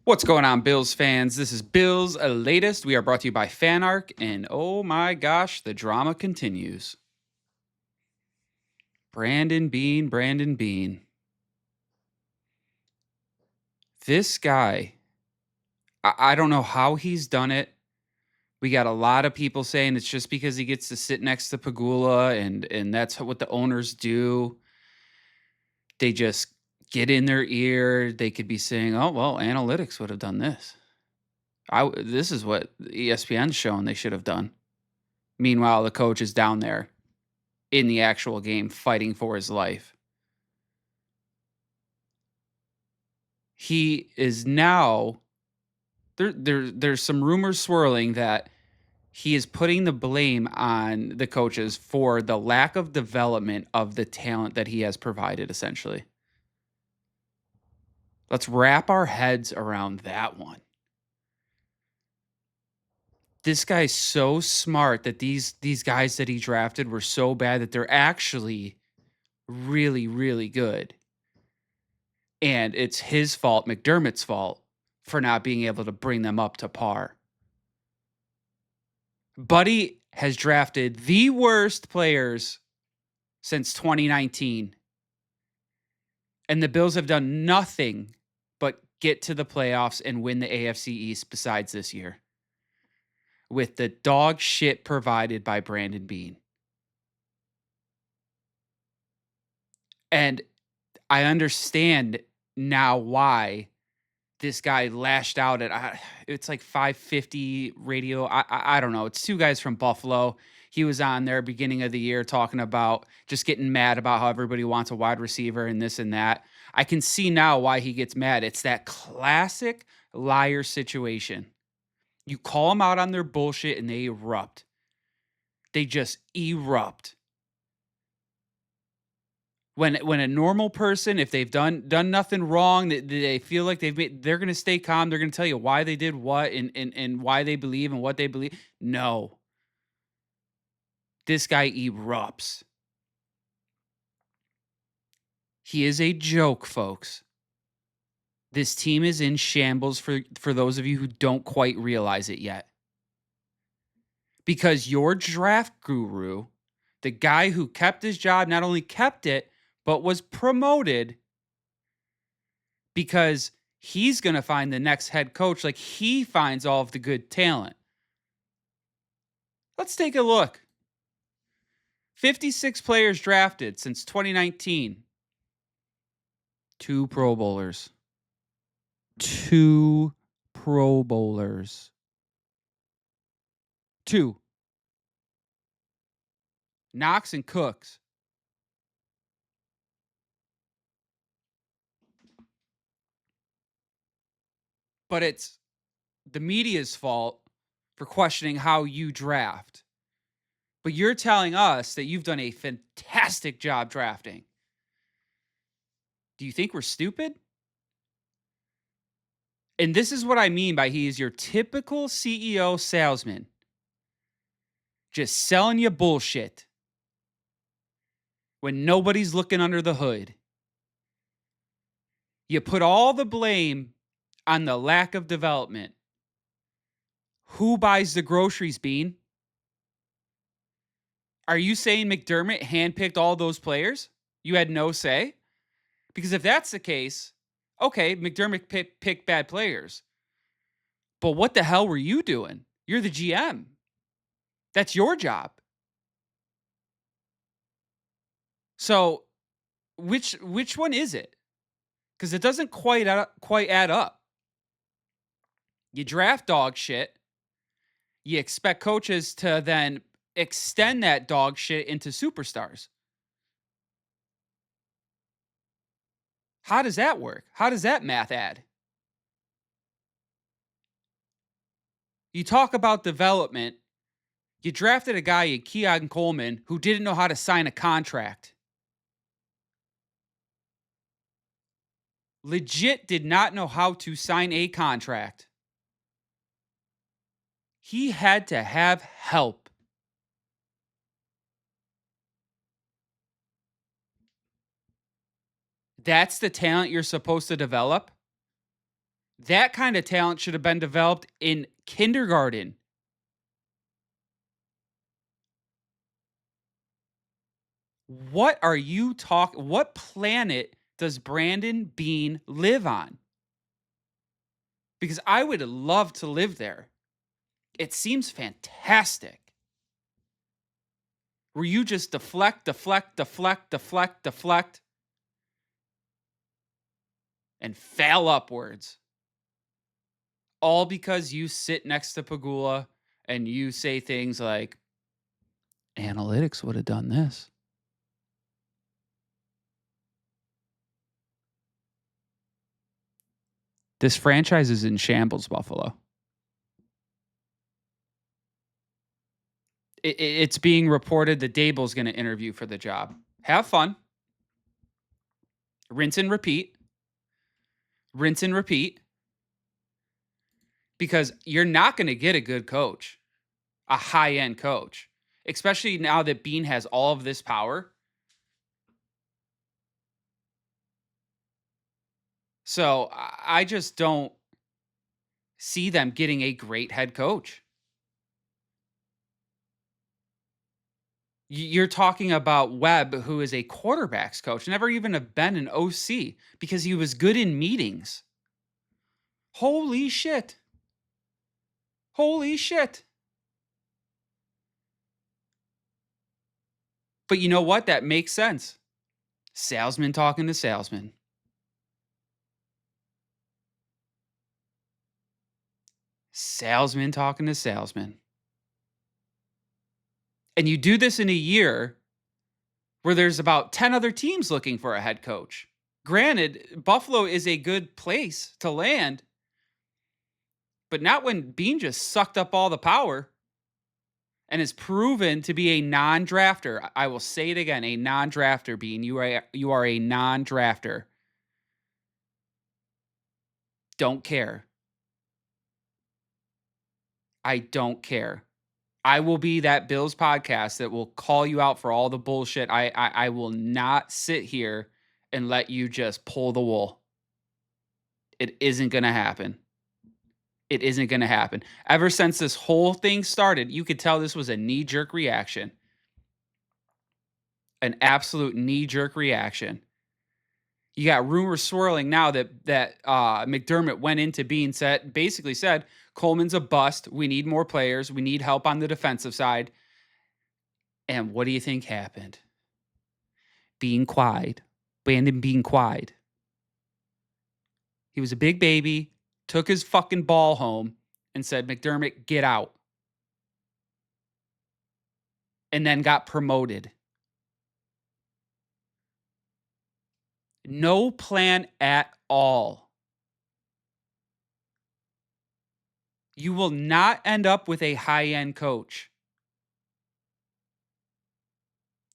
What's going on, Bills fans? This is Bills Latest. We are brought to you by FanArc, and oh my gosh, the drama continues. Brandon Bean. This guy, I don't know how he's done it. We got a lot of people saying it's just because he gets to sit next to Pagula, and that's what the owners do. They just get in their ear. They could be saying, oh, well, analytics would have done this. This is what ESPN's showing they should have done. Meanwhile, the coach is down there in the actual game fighting for his life. He is now there's some rumors swirling that he is putting the blame on the coaches for the lack of development of the talent that he has provided, essentially. Let's wrap our heads around that one. This guy's so smart that these guys that he drafted were so bad that they're actually really, really good. And it's his fault, McDermott's fault, for not being able to bring them up to par. Buddy has drafted the worst players since 2019. And the Bills have done nothing but get to the playoffs and win the AFC East besides this year, with the dog shit provided by Brandon Bean. And I understand now why this guy lashed out at it's like 550 radio. I don't know. It's two guys from Buffalo. He was on there beginning of the year talking about just getting mad about how everybody wants a wide receiver and this and that. I can see now why he gets mad. It's that classic liar situation. You call them out on their bullshit and they erupt. They just erupt. When a normal person, if they've done nothing wrong, they feel like they're going to stay calm. They're going to tell you why they did what and why they believe and what they believe. No. This guy erupts. He is a joke, folks. This team is in shambles for those of you who don't quite realize it yet. Because your draft guru, the guy who kept his job, not only kept it, but was promoted because he's going to find the next head coach like he finds all of the good talent. Let's take a look. 56 players drafted since 2019. 2 Pro Bowlers. 2 Pro Bowlers. 2. Knox and Cooks. But it's the media's fault for questioning how you draft. But you're telling us that you've done a fantastic job drafting. Do you think we're stupid? And this is what I mean by he is your typical CEO salesman. Just selling you bullshit when nobody's looking under the hood. You put all the blame on the lack of development. Who buys the groceries, Bean? Are you saying McDermott handpicked all those players? You had no say? Because if that's the case, okay, McDermott picked bad players. But what the hell were you doing? You're the GM. That's your job. So which one is it? Because it doesn't quite add up. You draft dog shit. You expect coaches to then extend that dog shit into superstars. How does that work? How does that math add? You talk about development. You drafted a guy in Keon Coleman who didn't know how to sign a contract. Legit did not know how to sign a contract. He had to have help. That's the talent you're supposed to develop? That kind of talent should have been developed in kindergarten. What are you talking? What planet does Brandon Bean live on? Because I would love to live there. It seems fantastic. Where you just deflect, and fail upwards. All because you sit next to Pagula and you say things like, analytics would have done this. This franchise is in shambles, Buffalo. It's being reported that Dable's going to interview for the job. Have fun. Rinse and repeat. Rinse and repeat. Because you're not going to get a good coach, a high-end coach, especially now that Bean has all of this power. So I just don't see them getting a great head coach. You're talking about Webb, who is a quarterbacks coach, never even have been an OC because he was good in meetings. Holy shit. Holy shit. But you know what? That makes sense. Salesman talking to salesman. Salesman talking to salesman. And you do this in a year where there's about 10 other teams looking for a head coach. Granted, Buffalo is a good place to land, but not when Bean just sucked up all the power and is proven to be a non-drafter. I will say it again, a non-drafter, Bean. You are a non-drafter. Don't care. I don't care. I will be that Bills podcast that will call you out for all the bullshit. I will not sit here and let you just pull the wool. It isn't going to happen. It isn't going to happen. Ever since this whole thing started, you could tell this was a knee-jerk reaction. An absolute knee-jerk reaction. You got rumors swirling now that McDermott went into Bean basically said, Coleman's a bust. We need more players. We need help on the defensive side. And what do you think happened? Being quiet. Brandon being quiet. He was a big baby, took his fucking ball home, and said, McDermott, get out. And then got promoted. No plan at all. You will not end up with a high-end coach.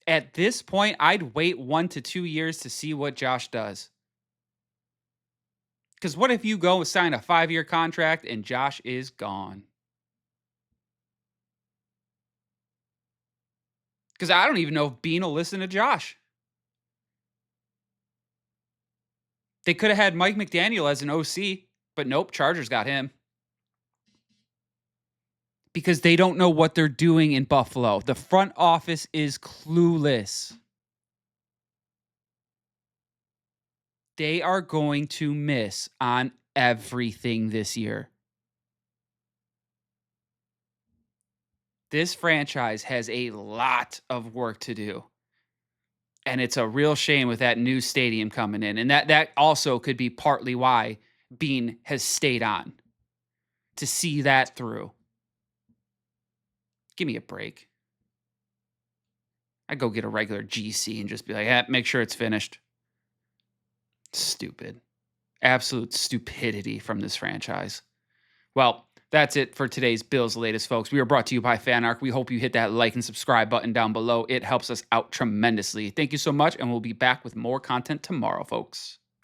At this point, I'd wait 1 to 2 years to see what Josh does. Because what if you go and sign a 5-year contract and Josh is gone? Because I don't even know if Bean will listen to Josh. They could have had Mike McDaniel as an OC, but nope, Chargers got him. Because they don't know what they're doing in Buffalo. The front office is clueless. They are going to miss on everything this year. This franchise has a lot of work to do. And it's a real shame with that new stadium coming in. And that also could be partly why Bean has stayed on. To see that through. Give me a break. I'd go get a regular GC and just be like, make sure it's finished. Stupid. Absolute stupidity from this franchise. Well, that's it for today's Bills Latest, folks. We are brought to you by FanArc. We hope you hit that like and subscribe button down below. It helps us out tremendously. Thank you so much, and we'll be back with more content tomorrow, folks.